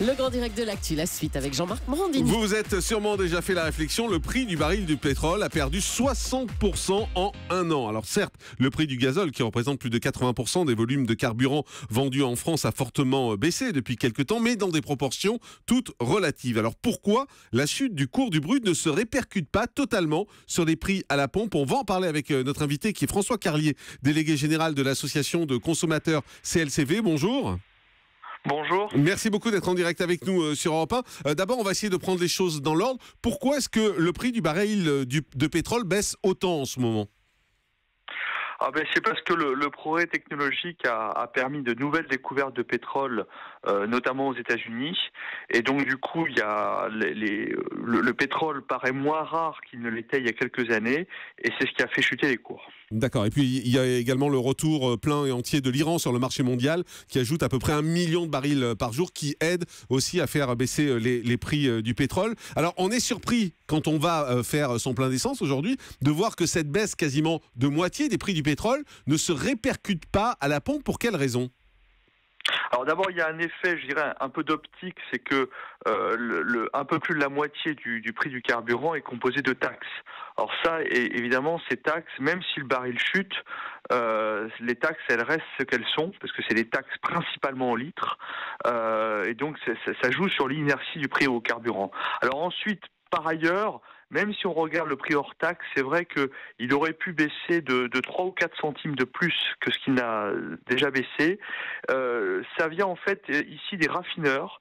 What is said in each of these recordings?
Le grand direct de l'actu, la suite avec Jean-Marc Morandini. Vous vous êtes sûrement déjà fait la réflexion, le prix du baril du pétrole a perdu 60% en un an. Alors certes, le prix du gazole, qui représente plus de 80% des volumes de carburant vendus en France, a fortement baissé depuis quelques temps, mais dans des proportions toutes relatives. Alors pourquoi la chute du cours du brut ne se répercute pas totalement sur les prix à la pompe? On va en parler avec notre invité qui est François Carlier, délégué général de l'association de consommateurs CLCV. Bonjour. Bonjour. Merci beaucoup d'être en direct avec nous sur Europe 1. D'abord, on va essayer de prendre les choses dans l'ordre. Pourquoi est-ce que le prix du baril de pétrole baisse autant en ce moment ? C'est parce que le progrès technologique a permis de nouvelles découvertes de pétrole, notamment aux États-Unis. Et donc du coup, le pétrole paraît moins rare qu'il ne l'était il y a quelques années. Et c'est ce qui a fait chuter les cours. D'accord. Et puis il y a également le retour plein et entier de l'Iran sur le marché mondial, qui ajoute à peu près 1 million de barils par jour, qui aide aussi à faire baisser les prix du pétrole. Alors on est surpris quand on va faire son plein d'essence aujourd'hui de voir que cette baisse quasiment de moitié des prix du pétrole ne se répercute pas à la pompe. Pour quelle raison ? Alors d'abord, il y a un effet, je dirais, un peu d'optique, c'est que un peu plus de la moitié du prix du carburant est composé de taxes. Alors ça, évidemment, ces taxes, même si le baril chute, les taxes, elles restent ce qu'elles sont, parce que c'est des taxes principalement en litres, et donc ça joue sur l'inertie du prix au carburant. Alors ensuite, par ailleurs, même si on regarde le prix hors taxe, c'est vrai qu'il aurait pu baisser de 3 ou 4 centimes de plus que ce qu'il n'a déjà baissé. Ça vient en fait ici des raffineurs.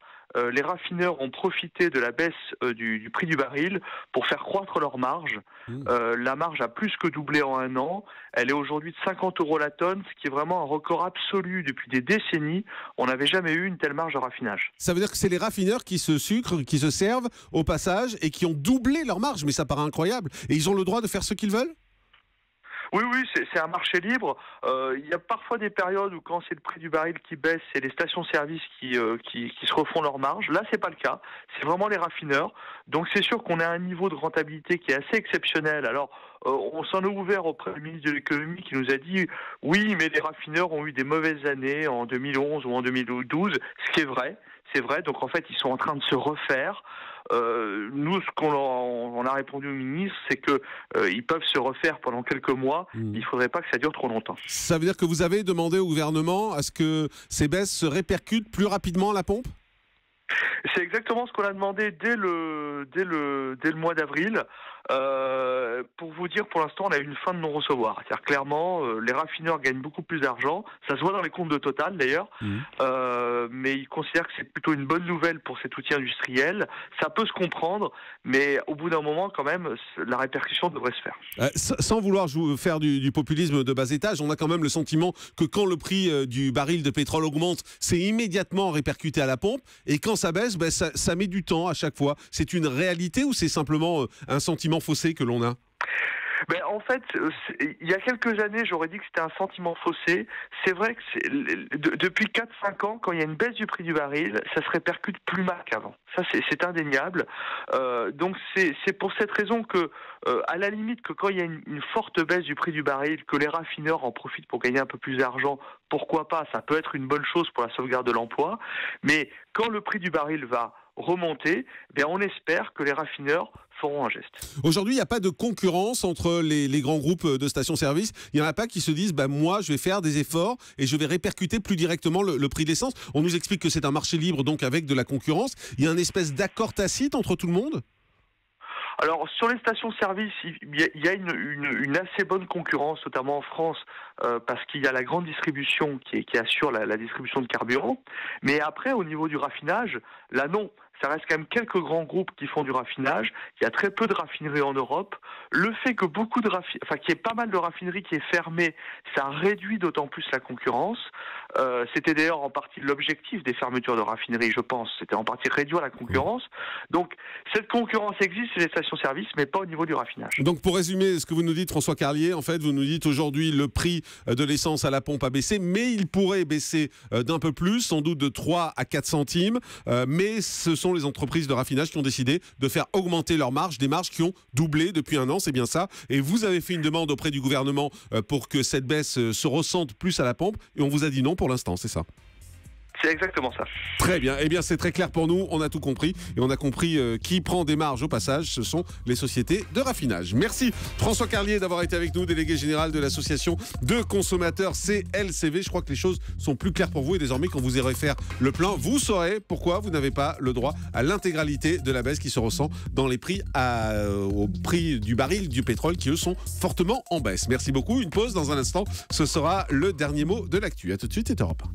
Les raffineurs ont profité de la baisse du prix du baril pour faire croître leur marge. La marge a plus que doublé en un an. Elle est aujourd'hui de 50 € la tonne, ce qui est vraiment un record absolu depuis des décennies. On n'avait jamais eu une telle marge de raffinage. Ça veut dire que c'est les raffineurs qui se sucrent, qui se servent au passage et qui ont doublé leur marge. Mais ça paraît incroyable. Et ils ont le droit de faire ce qu'ils veulent ? Oui, c'est un marché libre. Il y a parfois des périodes où quand c'est le prix du baril qui baisse, c'est les stations-service qui se refont leur marge. Là, c'est pas le cas. C'est vraiment les raffineurs. Donc c'est sûr qu'on a un niveau de rentabilité qui est assez exceptionnel. Alors, on s'en est ouvert auprès du ministre de l'économie qui nous a dit « Oui, mais les raffineurs ont eu des mauvaises années en 2011 ou en 2012 », ce qui est vrai. C'est vrai, donc en fait, ils sont en train de se refaire. Nous, ce qu'on a répondu au ministre, c'est que ils peuvent se refaire pendant quelques mois. Il ne faudrait pas que ça dure trop longtemps. Ça veut dire que vous avez demandé au gouvernement à ce que ces baisses se répercutent plus rapidement à la pompe ? C'est exactement ce qu'on a demandé dès le mois d'avril. Pour vous dire, pour l'instant, on a une fin de non-recevoir. C'est-à-dire clairement, les raffineurs gagnent beaucoup plus d'argent. Ça se voit dans les comptes de Total d'ailleurs. Mais ils considèrent que c'est plutôt une bonne nouvelle pour cet outil industriel. Ça peut se comprendre, mais au bout d'un moment, quand même, la répercussion devrait se faire. Sans vouloir faire du populisme de bas étage, on a quand même le sentiment que quand le prix du baril de pétrole augmente, c'est immédiatement répercuté à la pompe. Et quand ça baisse, ça met du temps à chaque fois. C'est une réalité ou c'est simplement un sentiment faussé que l'on a ? En fait, il y a quelques années, j'aurais dit que c'était un sentiment faussé. C'est vrai que depuis 4-5 ans, quand il y a une baisse du prix du baril, ça se répercute plus mal qu'avant. Ça, c'est indéniable. Donc, c'est pour cette raison que, à la limite, que quand il y a une forte baisse du prix du baril, que les raffineurs en profitent pour gagner un peu plus d'argent, pourquoi pas ? Ça peut être une bonne chose pour la sauvegarde de l'emploi. Mais quand le prix du baril va remonter, on espère que les raffineurs feront un geste. Aujourd'hui, il n'y a pas de concurrence entre les grands groupes de stations-service. Il n'y en a pas qui se disent moi, je vais faire des efforts et je vais répercuter plus directement le prix de l'essence. On nous explique que c'est un marché libre, donc avec de la concurrence. Il y a une espèce d'accord tacite entre tout le monde ? Alors, sur les stations-service, il y a une assez bonne concurrence, notamment en France, parce qu'il y a la grande distribution qui assure la distribution de carburant. Mais après, au niveau du raffinage, là non. Ça reste quand même quelques grands groupes qui font du raffinage. Il y a très peu de raffineries en Europe. Le fait que qu'il y ait pas mal de raffineries qui est fermées, ça réduit d'autant plus la concurrence. C'était d'ailleurs en partie l'objectif des fermetures de raffineries, je pense. C'était en partie réduire la concurrence. Donc, cette concurrence existe sur les stations-service, mais pas au niveau du raffinage. Donc, pour résumer ce que vous nous dites, François Carlier, en fait, vous nous dites aujourd'hui le prix de l'essence à la pompe a baissé, mais il pourrait baisser d'un peu plus, sans doute de 3 à 4 centimes. Mais ce sont les entreprises de raffinage qui ont décidé de faire augmenter leurs marges, des marges qui ont doublé depuis un an, c'est bien ça. Et vous avez fait une demande auprès du gouvernement pour que cette baisse se ressente plus à la pompe, et on vous a dit non pour l'instant, c'est ça ? C'est exactement ça. Très bien. Eh bien, c'est très clair pour nous. On a tout compris. Et on a compris qui prend des marges au passage. Ce sont les sociétés de raffinage. Merci François Carlier d'avoir été avec nous, délégué général de l'association de consommateurs CLCV. Je crois que les choses sont plus claires pour vous. Et désormais, quand vous irez faire le plein, vous saurez pourquoi vous n'avez pas le droit à l'intégralité de la baisse qui se ressent dans les prix au prix du baril du pétrole qui, eux, sont fortement en baisse. Merci beaucoup. Une pause dans un instant. Ce sera le dernier mot de l'actu. À tout de suite, c'est Europe 1.